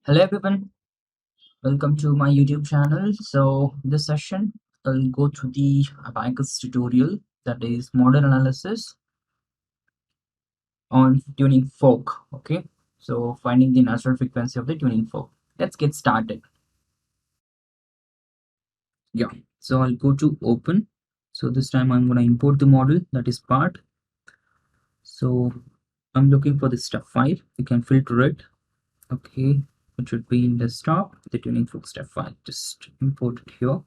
Hello everyone, welcome to my YouTube channel. So this session I'll go through the Abaqus tutorial, that is model analysis on tuning fork. Okay, so finding the natural frequency of the tuning fork. Let's get started. Yeah, so I'll go to open. So this time I'm going to import the model, that is part. So I'm looking for the step file. You can filter it. Okay, it should be in desktop, the tuning fork step file. Just import it here.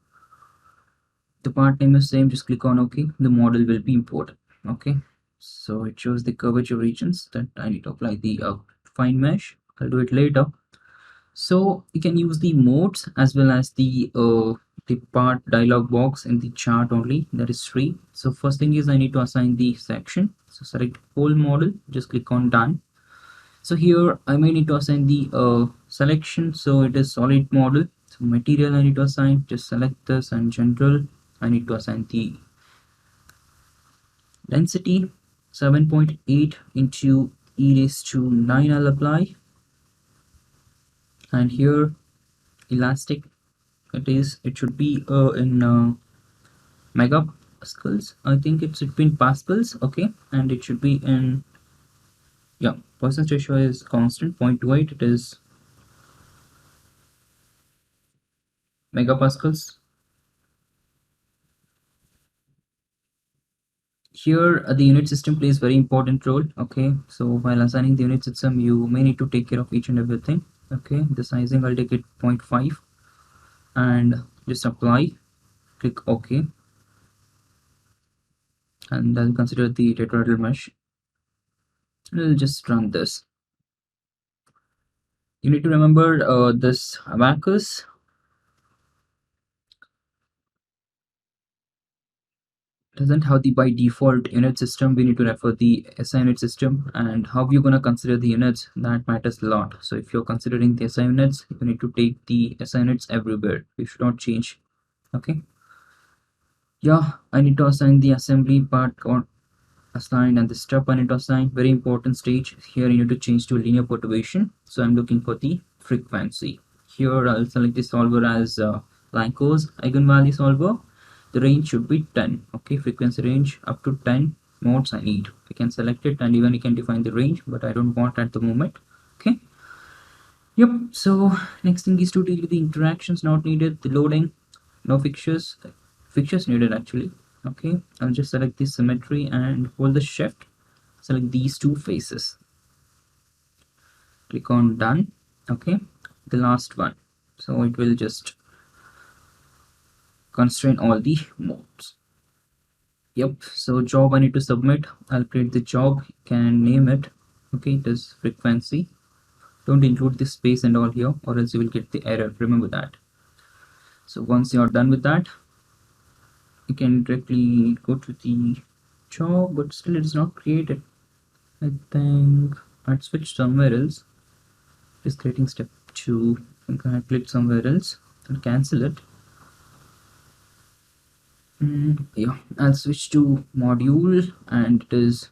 The part name is same, just click on OK. The model will be imported. Okay, so it shows the curvature regions that I need to apply the fine mesh. I'll do it later. So you can use the modes as well as the part dialog box in the chart only, that is free. So first thing is I need to assign the section. So select whole model, just click on done. So here I may need to assign the selection. So it is solid model. So material I need to assign, just select this, and general I need to assign the density 7.8 into e raised to 9. I'll apply, and here elastic, it should be in megapascals. I think it's between pascals. Okay, and it should be in, yeah, Poisson's ratio is constant 0.28. It is megapascals. Here the unit system plays very important role. Okay, so while assigning the unit system you may need to take care of each and everything. Okay, the sizing I'll take it 0.5 and just apply, click OK, and I'll consider the tetrahedral mesh. I'll just run this. You need to remember this Abaqus doesn't have the by default unit system. We need to refer the SI unit system, and how you're gonna consider the units, that matters a lot. So if you're considering the SI units, you need to take the SI units everywhere. You should not change. Okay. Yeah, I need to assign the assembly part or assigned, and the step I need to assign. Very important stage here. You need to change to linear perturbation. So I'm looking for the frequency. Here I'll select the solver as Lanco's eigenvalue solver. The range should be 10. Okay, frequency range up to 10 modes I need. I can select it, and even you can define the range, but I don't want at the moment. Okay. Yep. So next thing is to deal with the interactions not needed, the loading, no fixtures needed actually. Okay, I'll just select the symmetry and hold the shift, select these two faces, click on done. Okay, the last one, so it will just constrain all the modes. Yep, so job I need to submit. I'll create the job, you can name it. Okay, it is frequency. Don't include the space and all here, or else you will get the error, remember that. So once you're done with that, you can directly go to the job, but still it is not created. I think I'd switch somewhere else. It is creating step 2. I'm gonna click somewhere else and cancel it. Yeah, I'll switch to module, and it is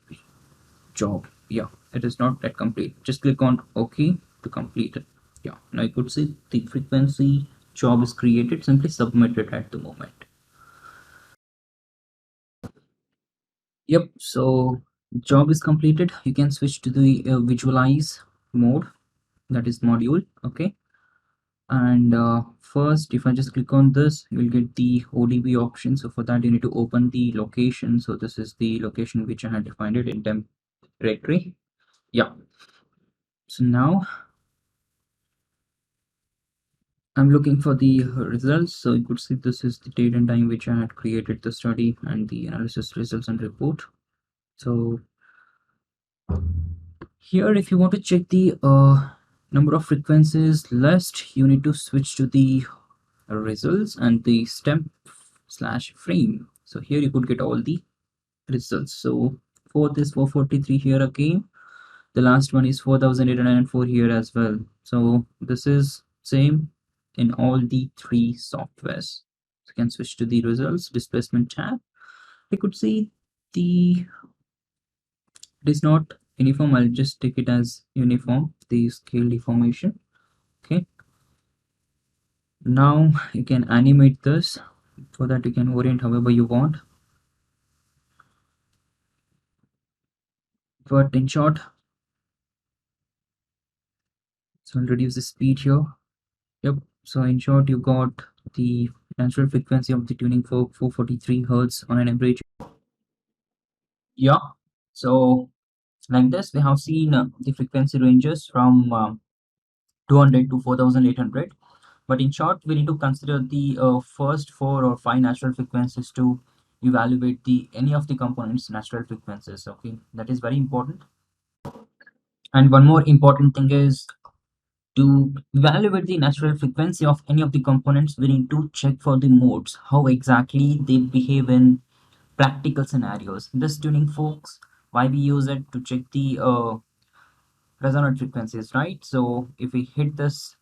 job. Yeah, it is not that complete. Just click on OK to complete it. Yeah, now you could see the frequency job is created. Simply submit it at the moment. Yep, so job is completed. You can switch to the visualize mode, that is module. Okay, and first if I just click on this, you will get the ODB option. So for that you need to open the location. So this is the location which I had defined it in temp directory. Yeah, so now I'm looking for the results. So you could see this is the date and time which I had created the study and the analysis results and report. So here if you want to check the number of frequencies list, you need to switch to the results and the step/frame. So here you could get all the results. So for this 443 here again, the last one is 4804 here as well. So this is same in all the three softwares. So you can switch to the results displacement tab. You could see the, it is not uniform. I'll just take it as uniform, the scale deformation. Okay, Now you can animate this so that you can orient however you want. But in short, so I'll reduce the speed here. Yep. So in short, you got the natural frequency of the tuning fork 443 hertz on an average. Yeah. So like this, we have seen the frequency ranges from 200 to 4800. But in short, we need to consider the first four or five natural frequencies to evaluate the any of the components natural frequencies. Okay, that is very important. And one more important thing is to evaluate the natural frequency of any of the components, we need to check for the modes, how exactly they behave in practical scenarios. This tuning forks, why we use it to check the resonant frequencies, right? So if we hit this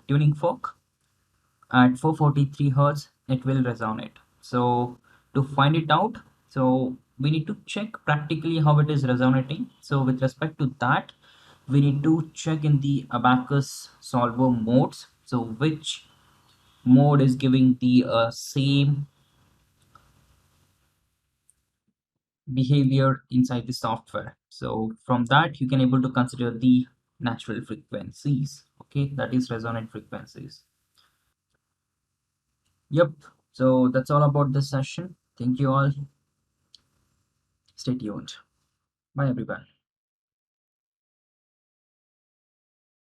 tuning fork at 443 hertz, it will resonate. So to find it out, so we need to check practically how it is resonating. So with respect to that, we need to check in the Abaqus solver modes. So which mode is giving the same behavior inside the software. So from that, you can able to consider the natural frequencies. Okay, that is resonant frequencies. Yep. So that's all about this session. Thank you all. Stay tuned. Bye everyone.